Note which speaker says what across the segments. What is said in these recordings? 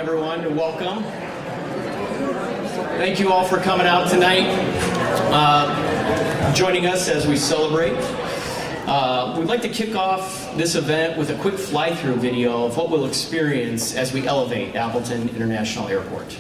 Speaker 1: everyone, and welcome. Thank you all for coming out tonight, joining us as we celebrate. We'd like to kick off this event with a quick fly-through video of what we'll experience as we elevate Appleton International Airport.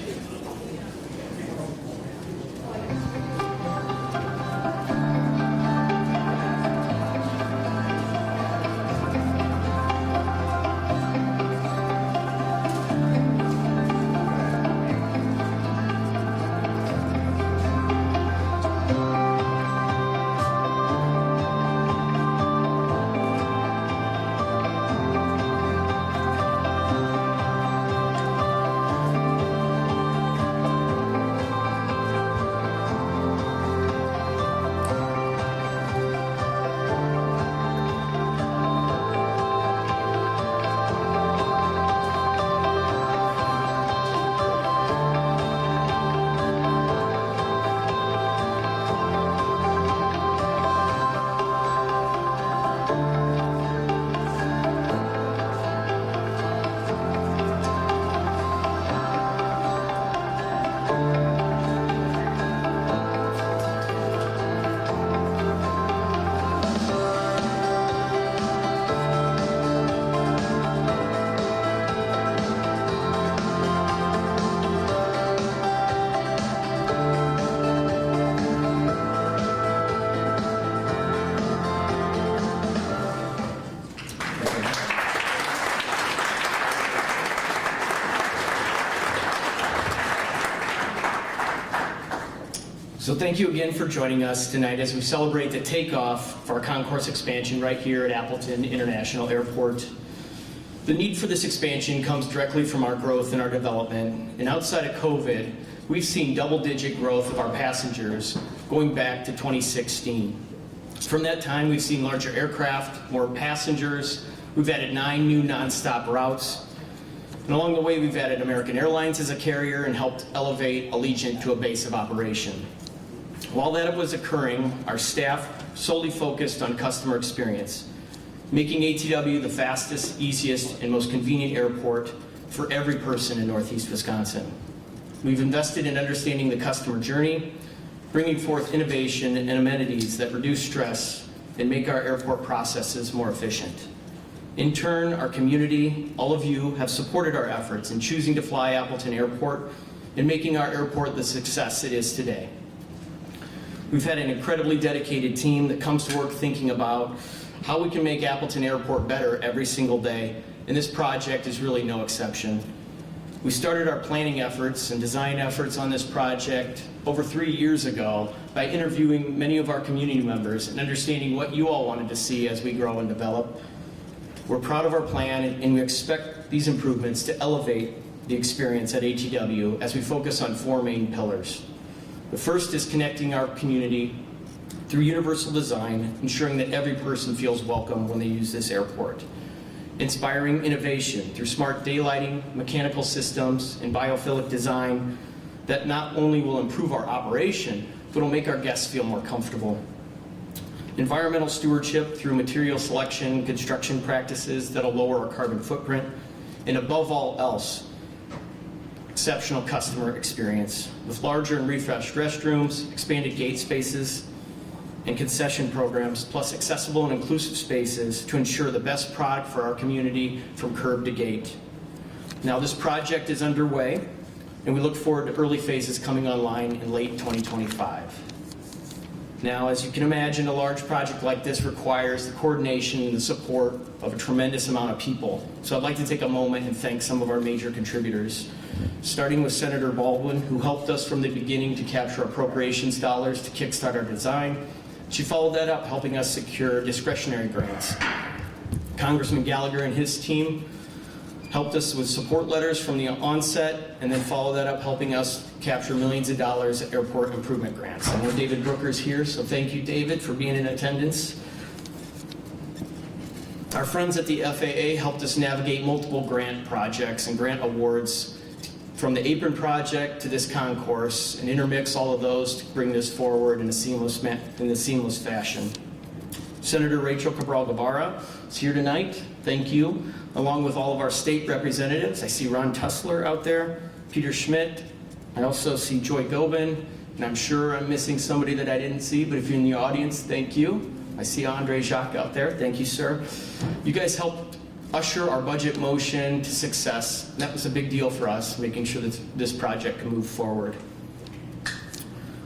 Speaker 1: So thank you again for joining us tonight as we celebrate the takeoff for our concourse expansion right here at Appleton International Airport. The need for this expansion comes directly from our growth and our development, and outside of COVID, we've seen double-digit growth of our passengers going back to 2016. From that time, we've seen larger aircraft, more passengers, we've added 9 new nonstop routes, and along the way, we've added American Airlines as a carrier and helped elevate Allegiant to a base of operation. While that was occurring, our staff solely focused on customer experience, making ATW the fastest, easiest, and most convenient airport for every person in Northeast Wisconsin. We've invested in understanding the customer journey, bringing forth innovation and amenities that reduce stress and make our airport processes more efficient. In turn, our community, all of you, have supported our efforts in choosing to fly Appleton Airport and making our airport the success it is today. We've had an incredibly dedicated team that comes to work thinking about how we can make Appleton Airport better every single day, and this project is really no exception. We started our planning efforts and design efforts on this project over 3 years ago by interviewing many of our community members and understanding what you all wanted to see as we grow and develop. We're proud of our plan, and we expect these improvements to elevate the experience at ATW as we focus on 4 main pillars. The first is connecting our community through universal design, ensuring that every person feels welcome when they use this airport. Inspiring innovation through smart daylighting, mechanical systems, and biophilic design that not only will improve our operation, but will make our guests feel more comfortable. Environmental stewardship through material selection, construction practices that'll lower our carbon footprint, and above all else, exceptional customer experience with larger and refreshed restrooms, expanded gate spaces, and concession programs, plus accessible and inclusive spaces to ensure the best product for our community from curb to gate. Now this project is underway, and we look forward to early phases coming online in late 2025. Now, as you can imagine, a large project like this requires the coordination and the support of a tremendous amount of people. So I'd like to take a moment and thank some of our major contributors, starting with Senator Baldwin, who helped us from the beginning to capture appropriations dollars to kickstart our design. She followed that up, helping us secure discretionary grants. Congressman Gallagher and his team helped us with support letters from the onset, and then followed that up, helping us capture millions of dollars at airport improvement grants. I know David Brooker's here, so thank you, David, for being in attendance. Our friends at the FAA helped us navigate multiple grant projects and grant awards from the Apron Project to this concourse, and intermix all of those to bring this forward in a seamless fashion. Senator Rachel Cabral Guevara is here tonight. Thank you. Along with all of our state representatives. I see Ron Tussler out there, Peter Schmidt. I also see Joy Gobin, and I'm sure I'm missing somebody that I didn't see, but if you're in the audience, thank you. I see Andre Jacques out there. Thank you, sir. You guys helped usher our budget motion to success. That was a big deal for us, making sure that this project can move forward.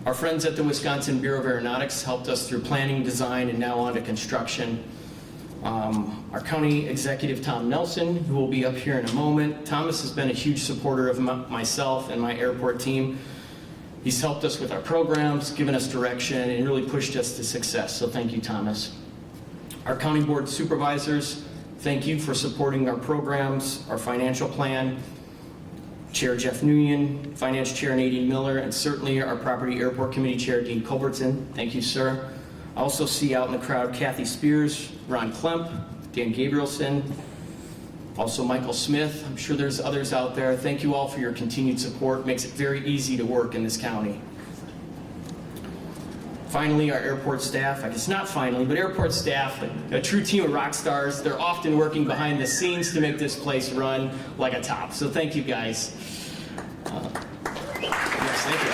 Speaker 1: Our friends at the Wisconsin Bureau of Aeronautics helped us through planning, design, and now on to construction. Our county executive, Tom Nelson, who will be up here in a moment. Thomas has been a huge supporter of myself and my airport team. He's helped us with our programs, given us direction, and really pushed us to success. So thank you, Thomas. Our county board supervisors, thank you for supporting our programs, our financial plan. Chair Jeff Nguyen, Finance Chair Nadine Miller, and certainly our Property Airport Committee Chair Dean Culbertson. Thank you, sir. I also see out in the crowd Kathy Spears, Ron Klemp, Dan Gabrielson, also Michael Smith. I'm sure there's others out there. Thank you all for your continued support. Makes it very easy to work in this county. Finally, our airport staff. I guess not finally, but airport staff, a true team of rock stars. They're often working behind the scenes to make this place run like a top. So thank you, guys. Yes, thank you.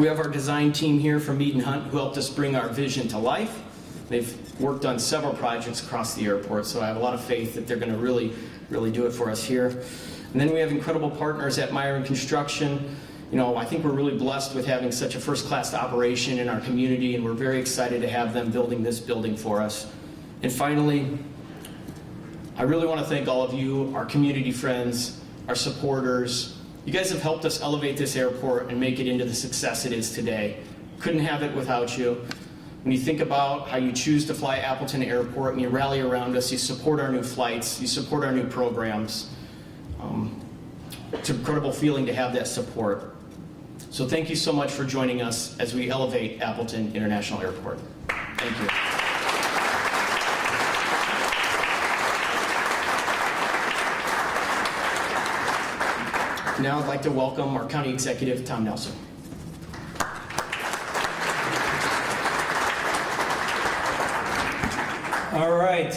Speaker 1: We have our design team here from Mead & Hunt who helped us bring our vision to life. They've worked on several projects across the airport, so I have a lot of faith that they're going to really do it for us here. And then we have incredible partners at Myron Construction. You know, I think we're really blessed with having such a first-class operation in our community, and we're very excited to have them building this building for us. And finally, I really want to thank all of you, our community friends, our supporters. You guys have helped us elevate this airport and make it into the success it is today. Couldn't have it without you. When you think about how you choose to fly Appleton Airport and you rally around us, you support our new flights, you support our new programs. It's an incredible feeling to have that support. So thank you so much for joining us as we elevate Appleton International Airport. Thank you. Now I'd like to welcome our County Executive, Tom Nelson.
Speaker 2: All right.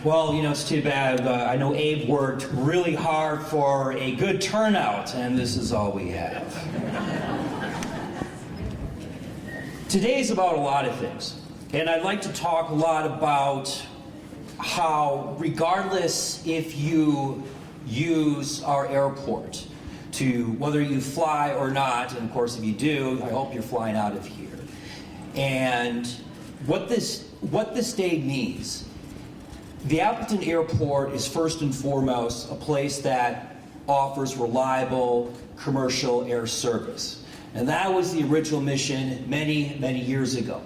Speaker 2: Well, you know, it's too bad. I know Abe worked really hard for a good turnout, and this is all we have. Today's about a lot of things, and I'd like to talk a lot about how, regardless if you use our airport to whether you fly or not, and of course if you do, I hope you're flying out of here. And what this day means, the Appleton Airport is first and foremost a place that offers reliable commercial air service. And that was the original mission many, many years ago.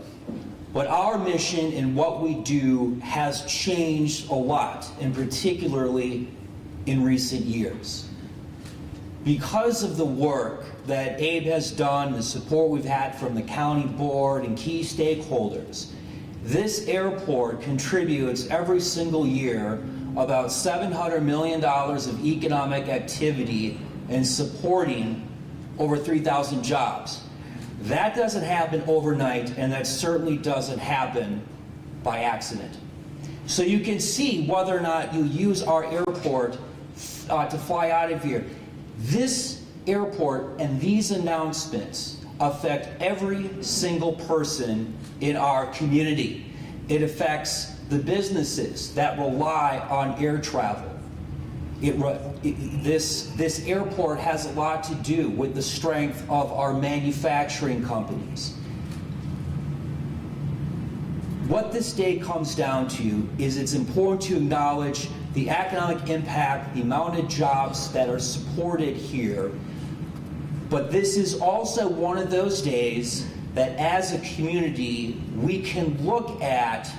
Speaker 2: But our mission and what we do has changed a lot, and particularly in recent years. Because of the work that Abe has done, the support we've had from the county board and key stakeholders, this airport contributes every single year about $700 million of economic activity and supporting over 3,000 jobs. That doesn't happen overnight, and that certainly doesn't happen by accident. So you can see whether or not you use our airport to fly out of here. This airport and these announcements affect every single person in our community. It affects the businesses that rely on air travel. This airport has a lot to do with the strength of our manufacturing companies. What this day comes down to is it's important to acknowledge the economic impact, the amount of jobs that are supported here. But this is also one of those days that as a community, we can look at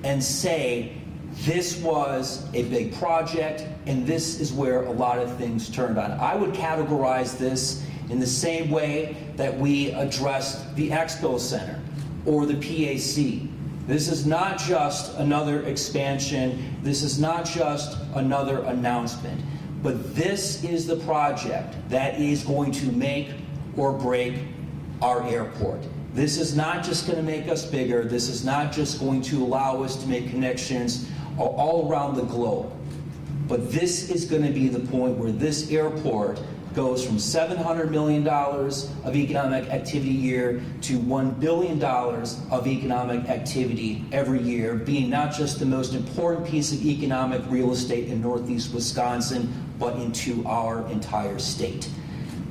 Speaker 2: and say, this was a big project, and this is where a lot of things turned on. I would categorize this in the same way that we addressed the Expo Center or the PAC. This is not just another expansion. This is not just another announcement. But this is the project that is going to make or break our airport. This is not just going to make us bigger. This is not just going to allow us to make connections all around the globe. But this is going to be the point where this airport goes from $700 million of economic activity a year to $1 billion of economic activity every year, being not just the most important piece of economic real estate in Northeast Wisconsin, but into our entire state.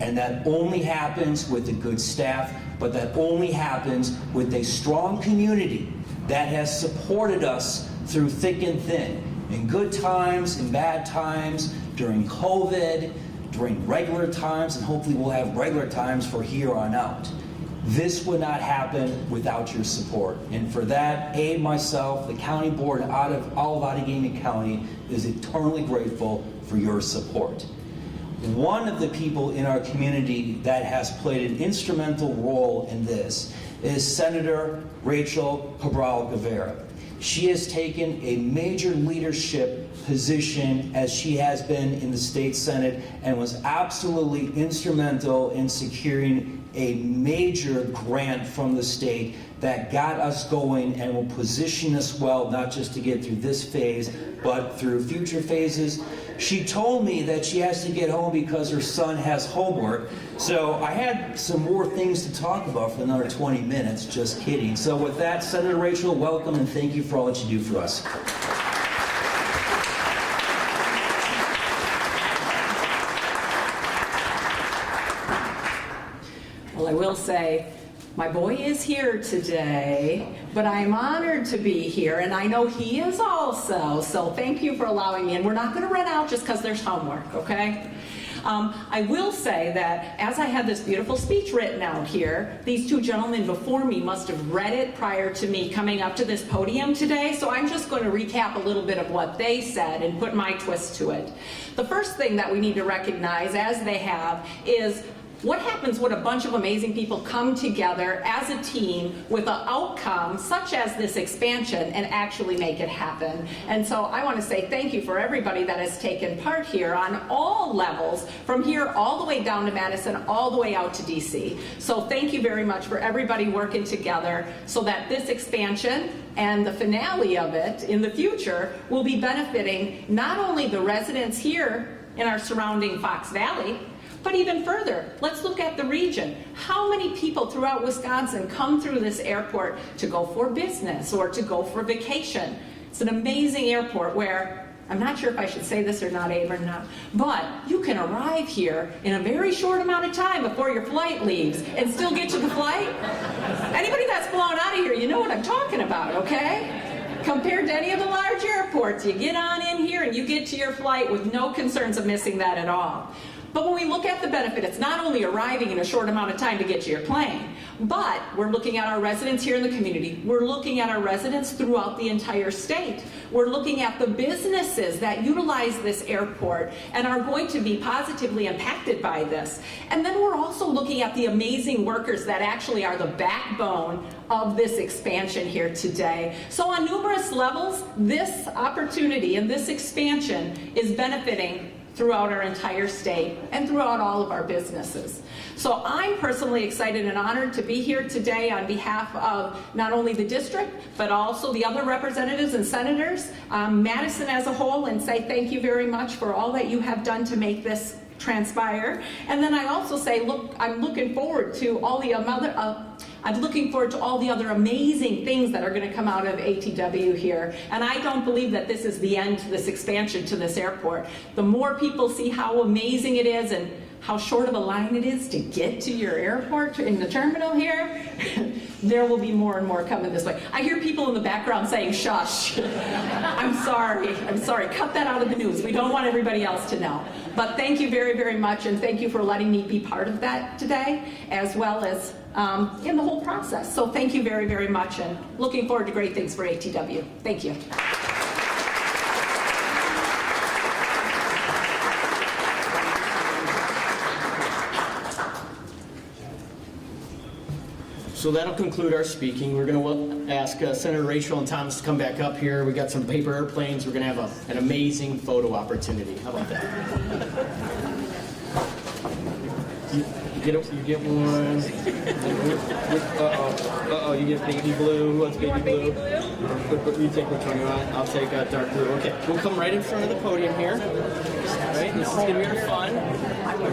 Speaker 2: And that only happens with a good staff, but that only happens with a strong community that has supported us through thick and thin, in good times, in bad times, during COVID, during regular times, and hopefully we'll have regular times for here on out. This would not happen without your support. And for that, myself, the county board, all of Outagamie County is eternally grateful for your support. One of the people in our community that has played an instrumental role in this is Senator Rachel Cabral-Guevara. She has taken a major leadership position as she has been in the state Senate and was absolutely instrumental in securing a major grant from the state that got us going and will position us well, not just to get through this phase, but through future phases. She told me that she has to get home because her son has homework. So I had some more things to talk about for another 20 minutes, just kidding. So with that, Senator Rachel, welcome and thank you for all that you do for us.
Speaker 3: Well, I will say, my boy is here today, but I'm honored to be here, and I know he is also, so thank you for allowing me. And we're not going to run out just because there's homework, okay? I will say that as I had this beautiful speech written out here, these two gentlemen before me must have read it prior to me coming up to this podium today, so I'm just going to recap a little bit of what they said and put my twist to it. The first thing that we need to recognize, as they have, is what happens when a bunch of amazing people come together as a team with an outcome such as this expansion and actually make it happen. And so I want to say thank you for everybody that has taken part here on all levels, from here all the way down to Madison, all the way out to DC. So thank you very much for everybody working together so that this expansion and the finale of it in the future will be benefiting not only the residents here in our surrounding Fox Valley, but even further, let's look at the region. How many people throughout Wisconsin come through this airport to go for business or to go for vacation? It's an amazing airport where, I'm not sure if I should say this or not, Abe, or not, but you can arrive here in a very short amount of time before your flight leaves and still get to the flight. Anybody that's flown out of here, you know what I'm talking about, okay? Compared to any of the large airports, you get on in here and you get to your flight with no concerns of missing that at all. But when we look at the benefit, it's not only arriving in a short amount of time to get to your plane, but we're looking at our residents here in the community. We're looking at our residents throughout the entire state. We're looking at the businesses that utilize this airport and are going to be positively impacted by this. And then we're also looking at the amazing workers that actually are the backbone of this expansion here today. So on numerous levels, this opportunity and this expansion is benefiting throughout our entire state and throughout all of our businesses. So I'm personally excited and honored to be here today on behalf of not only the district, but also the other representatives and senators, Madison as a whole, and say thank you very much for all that you have done to make this transpire. And then I also say, look, I'm looking forward to all the other amazing things that are going to come out of ATW here. And I don't believe that this is the end to this expansion to this airport. The more people see how amazing it is and how short of a line it is to get to your airport in the terminal here, there will be more and more coming this way. I hear people in the background saying, shush. I'm sorry, cut that out of the news. We don't want everybody else to know. But thank you very, very much, and thank you for letting me be part of that today, as well as in the whole process. So thank you very, very much, and looking forward to great things for ATW. Thank you.
Speaker 1: So that'll conclude our speaking. We're going to ask Senator Rachel and Thomas to come back up here. We got some paper airplanes. We're going to have an amazing photo opportunity. How about that? You get one. You get baby blue. Who wants baby blue? You take which one you want. I'll take dark blue. Okay, we'll come right in front of the podium here. All right, this is gonna be fun. All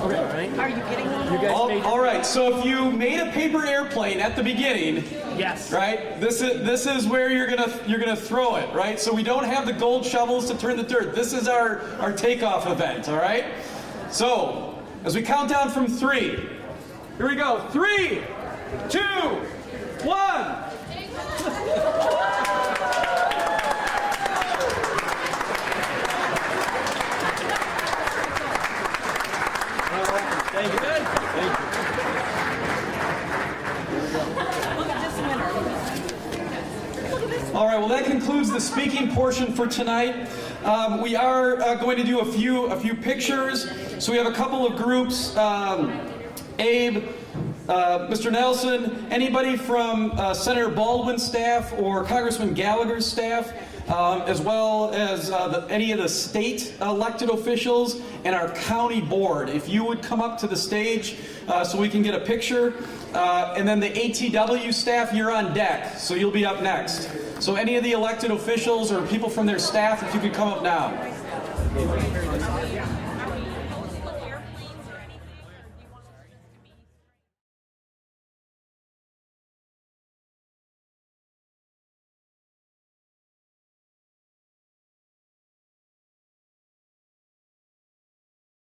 Speaker 1: right.
Speaker 3: Are you getting one?
Speaker 1: You guys
Speaker 4: All right, so if you made a paper airplane at the beginning,
Speaker 1: yes.
Speaker 4: right? This is where you're gonna throw it, right? So we don't have the gold shovels to turn the dirt. This is our takeoff event, all right? So as we count down from 3, here we go. 3, 2, 1.
Speaker 1: Thank you. Thank you.
Speaker 3: Look at this winner.
Speaker 4: All right, well that concludes the speaking portion for tonight. We are going to do a few pictures. So we have a couple of groups. Abe, Mr. Nelson, anybody from Senator Baldwin's staff or Congressman Gallagher's staff, as well as any of the state elected officials and our county board. If you would come up to the stage so we can get a picture. And then the ATW staff, you're on deck, so you'll be up next. So any of the elected officials or people from their staff, if you could come up now.